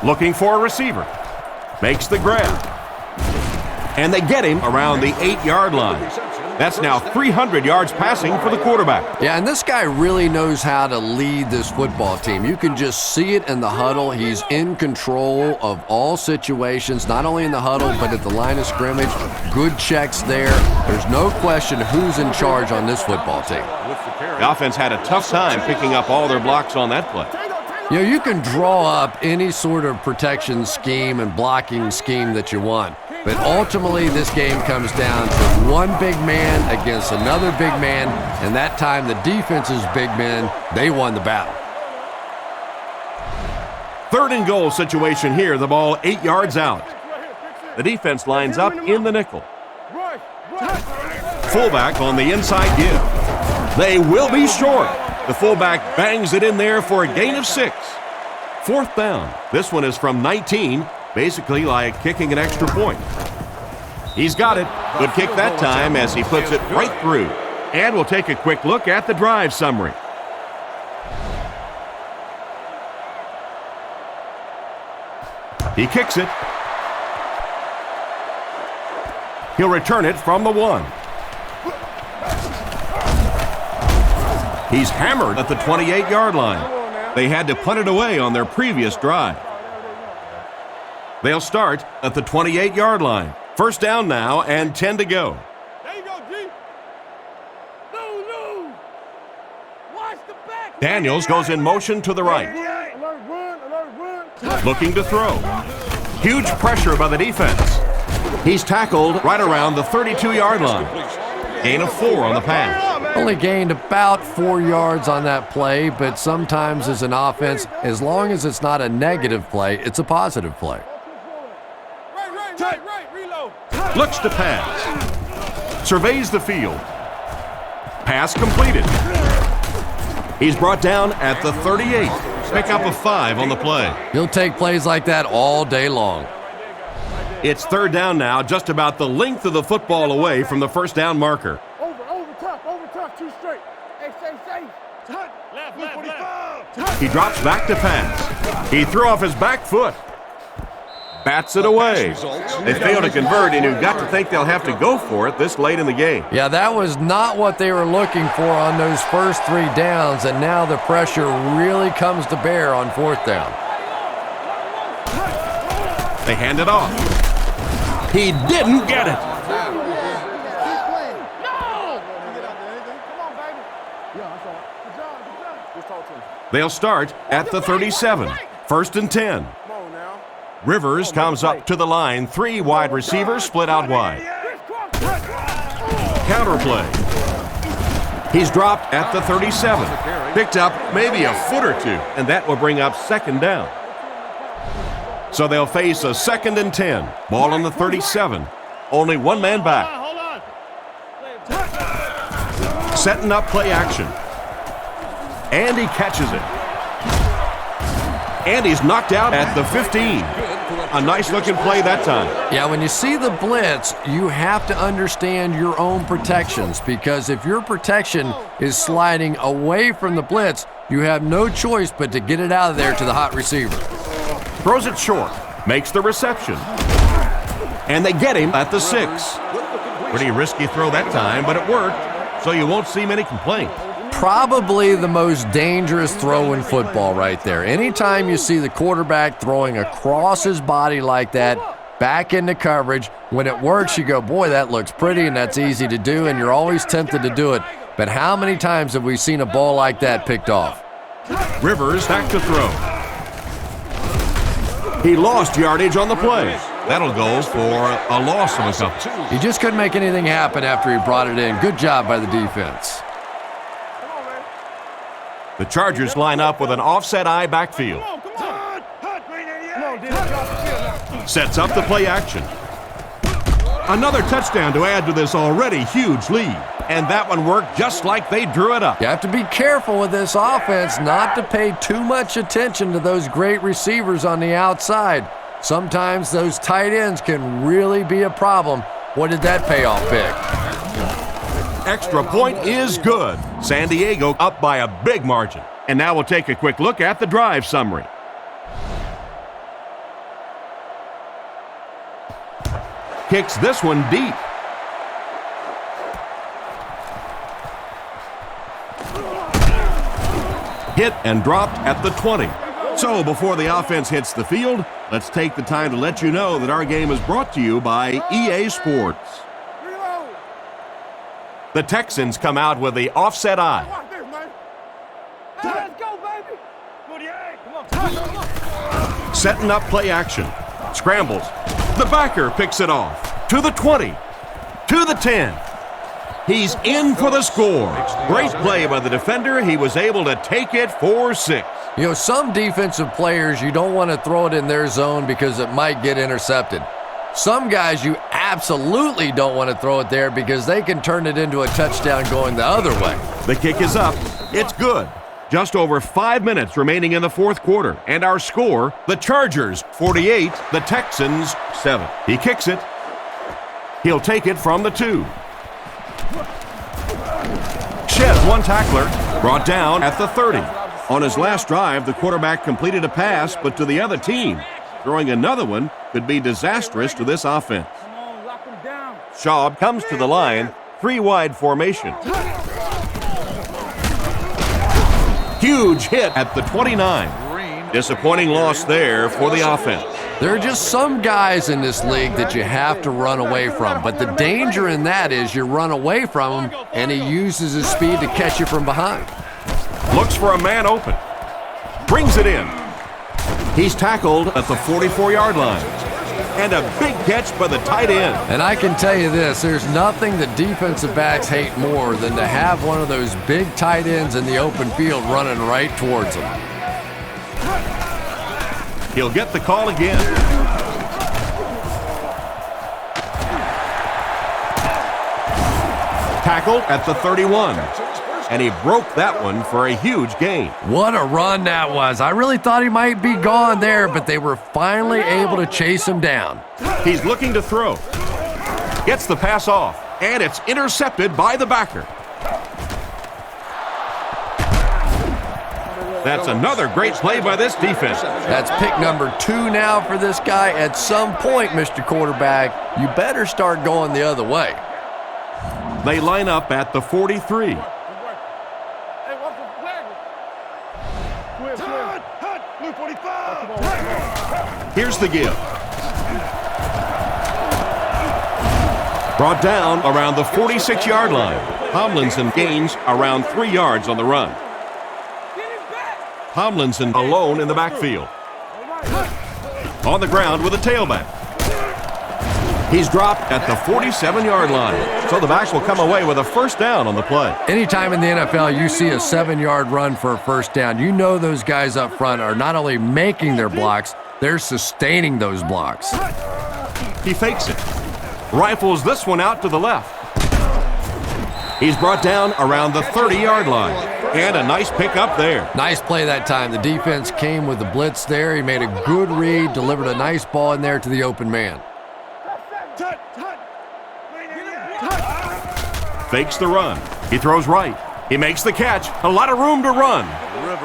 Looking for a receiver. Makes the grab. And they get him around the 8-yard line. That's now 300 yards passing for the quarterback. Yeah, and this guy really knows how to lead this football team. You can just see it in the huddle. He's in control of all situations, not only in the huddle, but at the line of scrimmage. Good checks there. There's no question who's in charge on this football team. The offense had a tough time picking up all their blocks on that play. You know, you can draw up any sort of protection scheme and blocking scheme that you want. But ultimately, this game comes down to one big man against another big man, and that time the defense's big men, they won the battle. Third and goal situation here. The ball 8 yards out. The defense lines up in the nickel. Fullback on the inside give. They will be short. The fullback bangs it in there for a gain of 6. Fourth down. This one is from 19, basically like kicking an extra point. He's got it. Good kick that time as he puts it right through. And we'll take a quick look at the drive summary. He kicks it. He'll return it from the 1. He's hammered at the 28-yard line. They had to punt it away on their previous drive. They'll start at the 28-yard line. First down now and 10 to go. There you go, G. Lou. Watch the back. Daniels goes in motion to the right. Looking to throw. Huge pressure by the defense. He's tackled right around the 32-yard line. Gain of 4 on the pass. Only gained about 4 yards on that play, but sometimes as an offense, as long as it's not a negative play, it's a positive play. Right, reload. Looks to pass. Surveys the field. Pass completed. He's brought down at the 38. Pick up a 5 on the play. He'll take plays like that all day long. It's third down now, just about the length of the football away from the first down marker. Over tough, 2 straight. Hey, safe. Left. He drops back to pass. He threw off his back foot. Bats it away. They fail to convert, and you've got to think they'll have to go for it this late in the game. Yeah, that was not what they were looking for on those first 3 downs, and now the pressure really comes to bear on 4th down. They hand it off. He didn't get it. They'll start at the 37. First and 10. Rivers comes up to the line. 3 wide receivers split out wide. Counterplay. He's dropped at the 37. Picked up maybe a foot or 2, and that will bring up second down. So they'll face a second and 10. Ball on the 37. Only 1 man back. Setting up play action. And he catches it. And he's knocked out at the 15. A nice-looking play that time. Yeah, when you see the blitz, you have to understand your own protections, because if your protection is sliding away from the blitz, you have no choice but to get it out of there to the hot receiver. Throws it short. Makes the reception. And they get him at the 6. Pretty risky throw that time, but it worked, so you won't see many complaints. Probably the most dangerous throw in football right there. Anytime you see the quarterback throwing across his body like that, back into coverage, when it works, you go, boy, that looks pretty and that's easy to do, and you're always tempted to do it. But how many times have we seen a ball like that picked off? Rivers back to throw. He lost yardage on the play. That'll go for a loss of a couple. He just couldn't make anything happen after he brought it in. Good job by the defense. The Chargers line up with an offset eye backfield. Sets up the play action. Another touchdown to add to this already huge lead. And that one worked just like they drew it up. You have to be careful with this offense not to pay too much attention to those great receivers on the outside. Sometimes those tight ends can really be a problem. What did that payoff pick? Extra point is good. San Diego up by a big margin. And now we'll take a quick look at the drive summary. Kicks this one deep. Hit and dropped at the 20. So before the offense hits the field, let's take the time to let you know that our game is brought to you by EA Sports. The Texans come out with the offset eye. Let's go, baby. 48. Come on. Setting up play action. Scrambles. The backer picks it off. To the 20. To the 10. He's in for the score. Great play by the defender. He was able to take it for 6. You know, some defensive players, you don't want to throw it in their zone because it might get intercepted. Some guys, you absolutely don't want to throw it there because they can turn it into a touchdown going the other way. The kick is up. It's good. Just over 5 minutes remaining in the fourth quarter. And our score, the Chargers 48, the Texans 7. He kicks it. He'll take it from the 2. Sheds one tackler, brought down at the 30. On his last drive, the quarterback completed a pass, but to the other team. Throwing another one could be disastrous to this offense. Schaub comes to the line, 3-wide formation. Huge hit at the 29. Disappointing loss there for the offense. There are just some guys in this league that you have to run away from, but the danger in that is you run away from him and he uses his speed to catch you from behind. Looks for a man open. Brings it in. He's tackled at the 44-yard line. And a big catch by the tight end. And I can tell you this, there's nothing that defensive backs hate more than to have one of those big tight ends in the open field running right towards them. He'll get the call again. Tackled at the 31. And he broke that one for a huge gain. What a run that was. I really thought he might be gone there, but they were finally able to chase him down. He's looking to throw. Gets the pass off, and it's intercepted by the backer. That's another great play by this defense. That's pick number 2 now for this guy. At some point, Mr. Quarterback, you better start going the other way. They line up at the 43. Here's the give. Brought down around the 46-yard line. Tomlinson gains around 3 yards on the run. Tomlinson alone in the backfield. On the ground with a tailback. He's dropped at the 47-yard line, so the backs will come away with a first down on the play. Anytime in the NFL you see a 7-yard run for a first down, you know those guys up front are not only making their blocks, they're sustaining those blocks. He fakes it. Rifles this one out to the left. He's brought down around the 30-yard line. And a nice pickup there. Nice play that time. The defense came with the blitz there. He made a good read, delivered a nice ball in there to the open man. Fakes the run. He throws right. He makes the catch. A lot of room to run.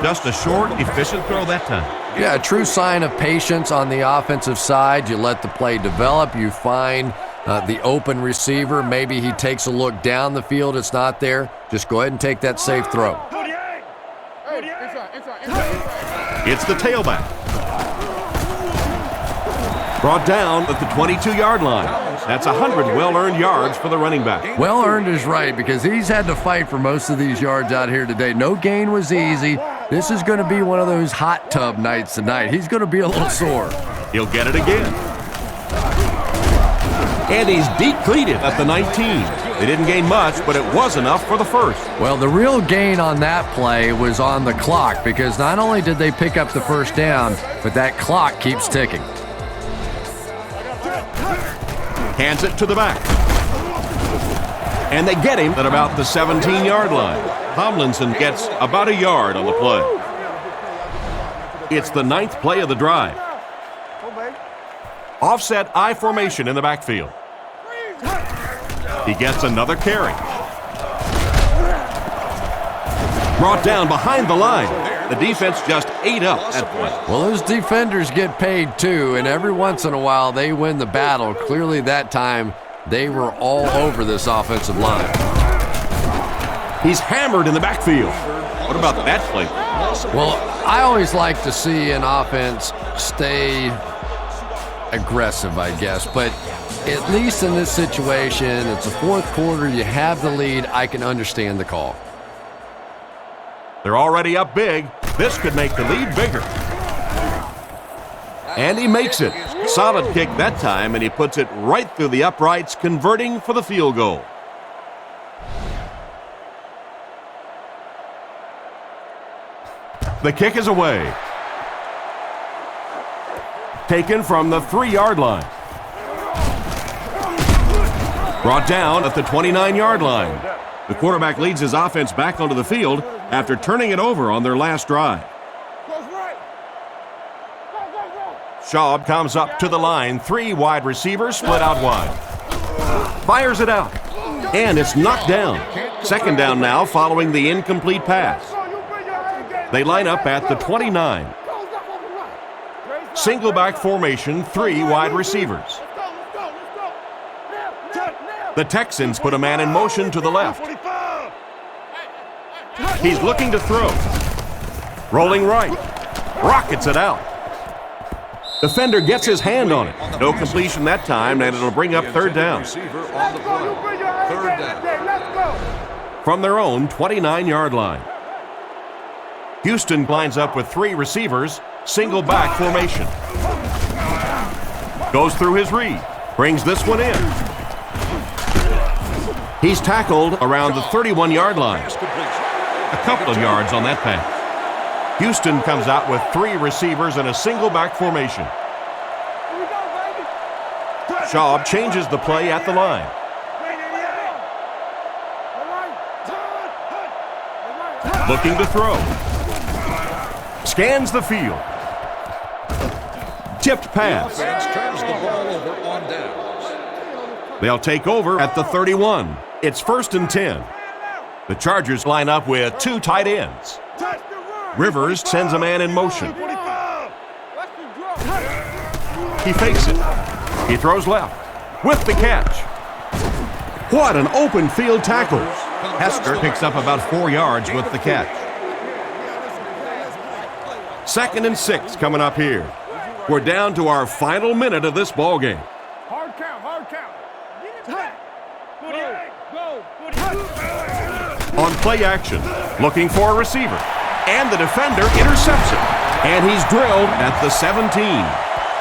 Just a short, efficient throw that time. Yeah, a true sign of patience on the offensive side. You let the play develop. You find the open receiver. Maybe he takes a look down the field. It's not there. Just go ahead and take that safe throw. It's the tailback. Brought down at the 22-yard line. That's 100 well-earned yards for the running back. Well-earned is right because he's had to fight for most of these yards out here today. No gain was easy. This is going to be one of those hot tub nights tonight. He's going to be a little sore. He'll get it again. And he's depleted at the 19. They didn't gain much, but it was enough for the first. Well, the real gain on that play was on the clock because not only did they pick up the first down, but that clock keeps ticking. Hands it to the back. And they get him at about the 17-yard line. Tomlinson gets about a yard on the play. It's the 9th play of the drive. Offset I formation in the backfield. He gets another carry. Brought down behind the line. The defense just ate up that point. Well, those defenders get paid too, and every once in a while they win the battle. Clearly that time they were all over this offensive line. He's hammered in the backfield. What about that play? Well, I always like to see an offense stay aggressive, I guess, but at least in this situation, it's the fourth quarter, you have the lead, I can understand the call. They're already up big. This could make the lead bigger. And he makes it. Solid kick that time, and he puts it right through the uprights, converting for the field goal. The kick is away. Taken from the 3-yard line. Brought down at the 29-yard line. The quarterback leads his offense back onto the field after turning it over on their last drive. Schaub comes up to the line. 3 wide receivers split out wide. Fires it out. And it's knocked down. Second down now following the incomplete pass. They line up at the 29. Single back formation, 3 wide receivers. The Texans put a man in motion to the left. He's looking to throw. Rolling right. Rockets it out. Defender gets his hand on it. No completion that time, and it'll bring up third down. From their own 29-yard line. Houston lines up with 3 receivers, single back formation. Goes through his read. Brings this one in. He's tackled around the 31-yard line. A couple of yards on that pass. Houston comes out with 3 receivers in a single back formation. Schaub changes the play at the line. Looking to throw. Scans the field. Tipped pass. Turns the ball over on downs. They'll take over at the 31. It's 1st and 10. The Chargers line up with 2 tight ends. Rivers sends a man in motion. He fakes it. He throws left with the catch. What an open field tackle. Hester picks up about 4 yards with the catch. 2nd and 6 coming up here. We're down to our final minute of this ball game. Hard count, hard count. On play action, looking for a receiver. And the defender intercepts it. And he's drilled at the 17.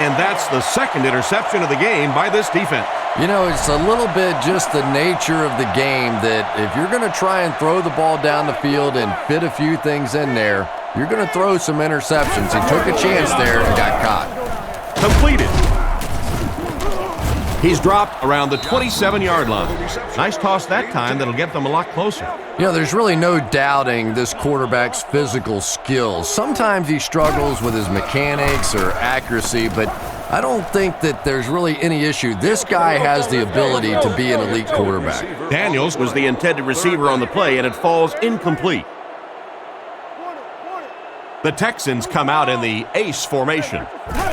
And that's the 2nd interception of the game by this defense. You know, it's a little bit just the nature of the game that if you're going to try and throw the ball down the field and fit a few things in there, you're going to throw some interceptions. He took a chance there and got caught. Completed. He's dropped around the 27-yard line. Nice toss that time that'll get them a lot closer. You know, there's really no doubting this quarterback's physical skills. Sometimes he struggles with his mechanics or accuracy, but I don't think that there's really any issue. This guy has the ability to be an elite quarterback. Daniels was the intended receiver on the play, and it falls incomplete. The Texans come out in the ace formation.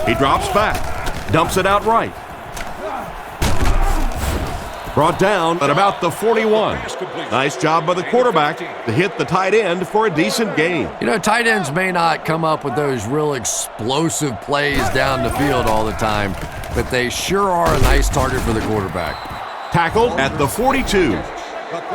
He drops back, dumps it out right. Brought down at about the 41. Nice job by the quarterback to hit the tight end for a decent gain. You know, tight ends may not come up with those real explosive plays down the field all the time, but they sure are a nice target for the quarterback. Tackled at the 42.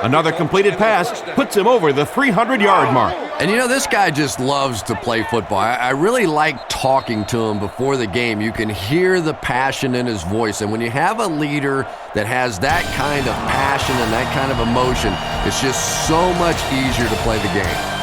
Another completed pass puts him over the 300-yard mark. And you know, this guy just loves to play football. I really like talking to him before the game. You can hear the passion in his voice. And when you have a leader that has that kind of passion and that kind of emotion, it's just so much easier to play the game.